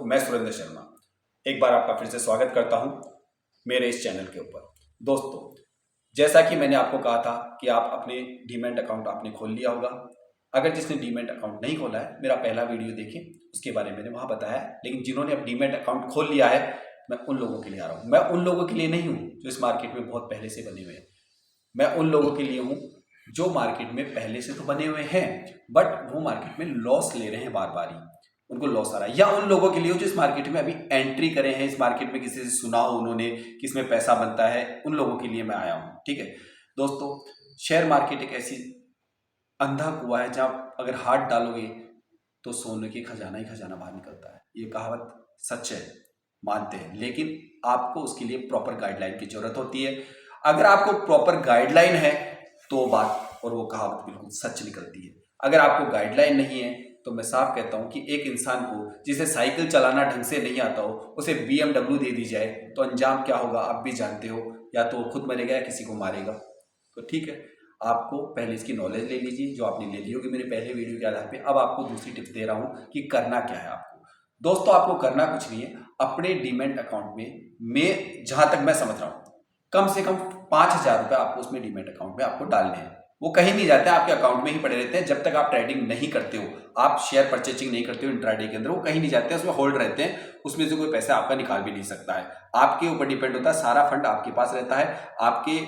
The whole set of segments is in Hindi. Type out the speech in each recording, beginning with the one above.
मैं सुरेंद्र शर्मा एक बार आपका फिर से स्वागत करता हूं मेरे इस चैनल के ऊपर। दोस्तों, जैसा कि मैंने आपको कहा था कि आप अपने डीमैट अकाउंट आपने खोल लिया होगा। अगर जिसने डीमैट अकाउंट नहीं खोला है, मेरा पहला वीडियो देखें, उसके बारे में मैंने वहां बताया है। लेकिन जिन्होंने अब डीमैट अकाउंट खोल लिया है, मैं उन लोगों के लिए आ रहा हूँ। मैं उन लोगों के लिए नहीं हूँ जो इस मार्केट में बहुत पहले से बने हुए हैं। मैं उन लोगों के लिए हूँ जो मार्केट में पहले से तो बने हुए हैं, बट वो मार्केट में लॉस ले रहे हैं, बार बार ही उनको लॉस आ रहा है। या उन लोगों के लिए जो इस मार्केट में अभी एंट्री करे हैं, इस मार्केट में किसी से सुना हो उन्होंने कि इसमें पैसा बनता है, उन लोगों के लिए मैं आया हूँ। ठीक है दोस्तों, शेयर मार्केट एक ऐसी अंधा कुआं है जहाँ अगर हाथ डालोगे तो सोने की खजाना ही खजाना बाहर निकलता है। ये कहावत सच है, मानते हैं, लेकिन आपको उसके लिए प्रॉपर गाइडलाइन की जरूरत होती है। अगर आपको प्रॉपर गाइडलाइन है तो बात और वो कहावत बिल्कुल सच निकलती है। अगर आपको गाइडलाइन नहीं है तो मैं साफ कहता हूं कि एक इंसान को जिसे साइकिल चलाना ढंग से नहीं आता हो, उसे BMW दे दी जाए तो अंजाम क्या होगा आप भी जानते हो। या तो खुद मरेगा या किसी को मारेगा। तो ठीक है, आपको पहले इसकी नॉलेज ले लीजिए जो आपने ले ली होगी मेरे पहले वीडियो के आधार पे। अब आपको दूसरी टिप्स दे रहा हूं कि करना क्या है आपको। दोस्तों, आपको करना कुछ नहीं है। अपने डीमैट अकाउंट में जहां तक मैं समझ रहा हूं, कम से कम 5,000 रुपए आपको उसमें डीमैट अकाउंट में आपको डालने हैं। वो कहीं नहीं जाते, आपके अकाउंट में ही पड़े रहते हैं जब तक आप ट्रेडिंग नहीं करते हो, आप शेयर परचेजिंग नहीं करते हो इंट्राडे के अंदर। वो कहीं नहीं जाते हैं, उसमें होल्ड रहते हैं। उसमें से कोई पैसा आपका निकाल भी नहीं सकता है। आपके ऊपर डिपेंड होता है, सारा फंड आपके पास रहता है। आपके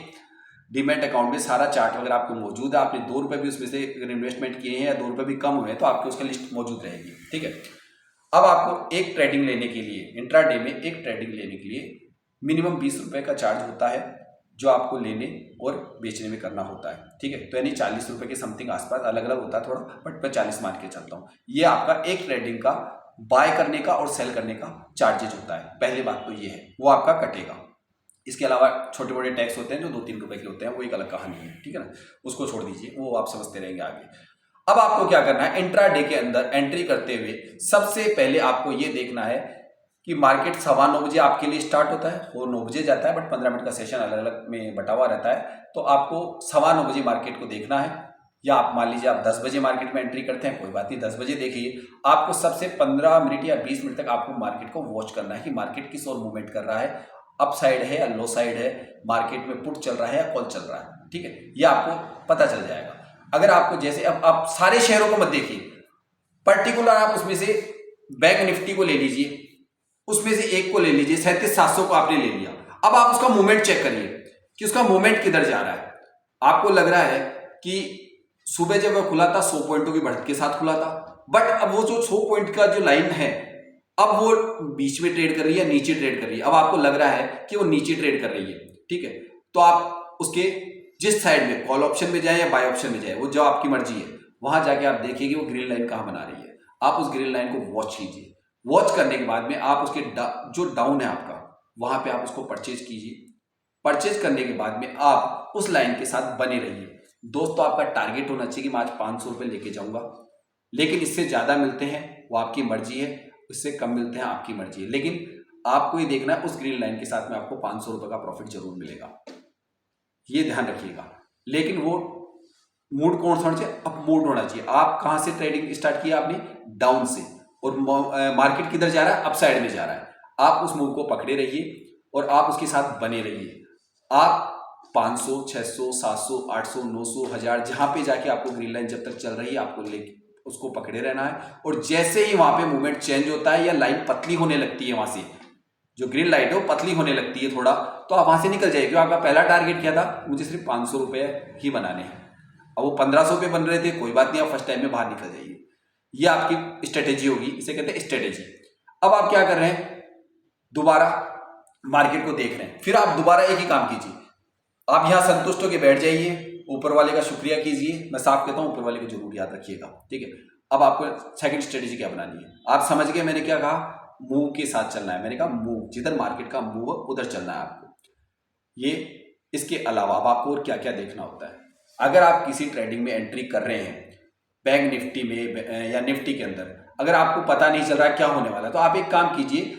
डीमैट अकाउंट में सारा चार्ट वगैरह आपको मौजूद है। आपने 2 रुपए भी उसमें से अगर इन्वेस्टमेंट किए हैं या 2 रुपए भी कम हुए हैं तो आपकी उसका लिस्ट मौजूद रहेगी। ठीक है, अब आपको एक ट्रेडिंग लेने के लिए, इंट्राडे में एक ट्रेडिंग लेने के लिए मिनिमम 20 रुपए का चार्ज होता है जो आपको लेने और बेचने में करना होता है। ठीक है, तो यानी 40 रुपए के समथिंग आसपास, अलग अलग होता है थोड़ा, बट मैं 40 मान के चलता हूँ। ये आपका एक ट्रेडिंग का बाय करने का और सेल करने का चार्जेज होता है। पहली बात तो ये है, वो आपका कटेगा। इसके अलावा छोटे मोटे टैक्स होते हैं जो 2-3 रुपए के होते हैं, वो एक अलग कहानी है। ठीक है ना, उसको छोड़ दीजिए, वो आप समझते रहेंगे आगे। अब आपको क्या करना है, इंट्राडे के अंदर एंट्री करते हुए सबसे पहले आपको ये देखना है कि मार्केट 9:15 बजे आपके लिए स्टार्ट होता है, वो 9 बजे जाता है, बट 15 मिनट का सेशन अलग अलग में बटा हुआ रहता है। तो आपको 9:15 बजे मार्केट को देखना है। या आप मान लीजिए आप 10 बजे मार्केट में एंट्री करते हैं, कोई बात नहीं, 10 बजे देखिए। आपको सबसे 15 मिनट या 20 मिनट तक आपको मार्केट को वॉच करना है कि मार्केट किस ओर मूवमेंट कर रहा है, अप साइड है या लो साइड है, मार्केट में पुट चल रहा है या कॉल चल रहा है। ठीक है, ये आपको पता चल जाएगा। अगर आपको जैसे अब आप सारे शेयरों को मत देखिए, पर्टिकुलर आप उसमें से बैंक निफ्टी को ले लीजिए, उसमें से एक को ले लीजिए, 37,700 को आपने ले लिया। अब आप उसका मूवमेंट चेक करिए कि उसका मूवमेंट किधर जा रहा है। आपको लग रहा है कि सुबह जब वह खुला था 100 पॉइंटों की बढ़त के साथ खुला था, बट अब वो जो 100 पॉइंट का जो लाइन है, अब वो बीच में ट्रेड कर रही है, नीचे ट्रेड कर रही है। अब आपको लग रहा है कि वो नीचे ट्रेड कर रही है। ठीक है, तो आप उसके जिस साइड में, कॉल ऑप्शन में जाए या बाय ऑप्शन में जाए, वो जो आपकी मर्जी है, वहां जाके आप देखिए कि वो ग्रीन लाइन कहां बना रही है। आप उस ग्रीन लाइन को वॉच कीजिए। वॉच करने के बाद में आप उसके जो डाउन है आपका, वहां पे आप उसको परचेज कीजिए। परचेज करने के बाद में आप उस लाइन के साथ बने रहिए। दोस्तों, आपका टारगेट होना चाहिए कि मैं आज 500 रुपए लेके जाऊंगा, लेकिन इससे ज्यादा मिलते हैं वो आपकी मर्जी है, इससे कम मिलते हैं आपकी मर्जी है, लेकिन आपको ये देखना है उस ग्रीन लाइन के साथ में आपको 500 रुपए का प्रॉफिट जरूर मिलेगा, ये ध्यान रखिएगा। लेकिन वो मूड कौन सा होना चाहिए, अब मूड होना चाहिए। आप कहां से ट्रेडिंग स्टार्ट किया आपने, डाउन से, और मार्केट किधर जा रहा है, अप साइड में जा रहा है। आप उस मूव को पकड़े रहिए और आप उसके साथ बने रहिए। आप 500, 600, 700, 800, 900, 1000 जहां पे जाके आपको ग्रीन लाइन जब तक चल रही है आपको लेके उसको पकड़े रहना है। और जैसे ही वहां पे मूवमेंट चेंज होता है या लाइन पतली होने लगती है, वहां से जो ग्रीन लाइट है वो पतली होने लगती है थोड़ा, तो आप वहां से निकल जाइए। क्योंकि आपका पहला टारगेट क्या था, मुझे सिर्फ 500 रुपए ही बनाने हैं। अब वो 1500 पे बन रहे थे, कोई बात नहीं, आप फर्स्ट टाइम में बाहर निकल जाइए। ये आपकी स्ट्रेटेजी होगी, इसे कहते हैं स्ट्रेटेजी। अब आप क्या कर रहे हैं, दोबारा मार्केट को देख रहे हैं, फिर आप दोबारा एक ही काम कीजिए। आप यहां संतुष्ट होकर बैठ जाइए, ऊपर वाले का शुक्रिया कीजिए। मैं साफ कहता हूं, ऊपर वाले को जरूर याद रखिएगा। ठीक है, अब आपको सेकंड स्ट्रेटेजी क्या बनानी है, आप समझ गए मैंने क्या कहा, मूव के साथ चलना है। मैंने कहा मूव, जिधर मार्केट का मूव उधर चलना है आपको। ये इसके अलावा अब आपको और क्या क्या देखना होता है। अगर आप किसी ट्रेडिंग में एंट्री कर रहे हैं, बैंक निफ्टी में या निफ्टी के अंदर, अगर आपको पता नहीं चल रहा है क्या होने वाला है, तो आप एक काम कीजिए,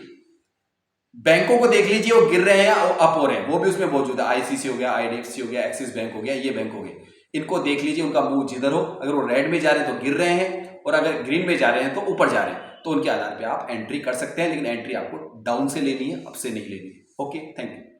बैंकों को देख लीजिए वो गिर रहे हैं या अप हो रहे हैं, वो भी उसमें मौजूद है। आईसीसी हो गया, आईडीएफसी हो गया, एक्सिस बैंक हो गया, ये बैंक हो गए, इनको देख लीजिए, उनका मूव जिधर हो। अगर वो रेड में जा रहे हैं तो गिर रहे हैं, और अगर ग्रीन में जा रहे हैं तो ऊपर जा रहे हैं। तो उनके आधार पे आप एंट्री कर सकते हैं, लेकिन एंट्री आपको डाउन से लेनी है, अप से नहीं लेनी है। Okay, thank you.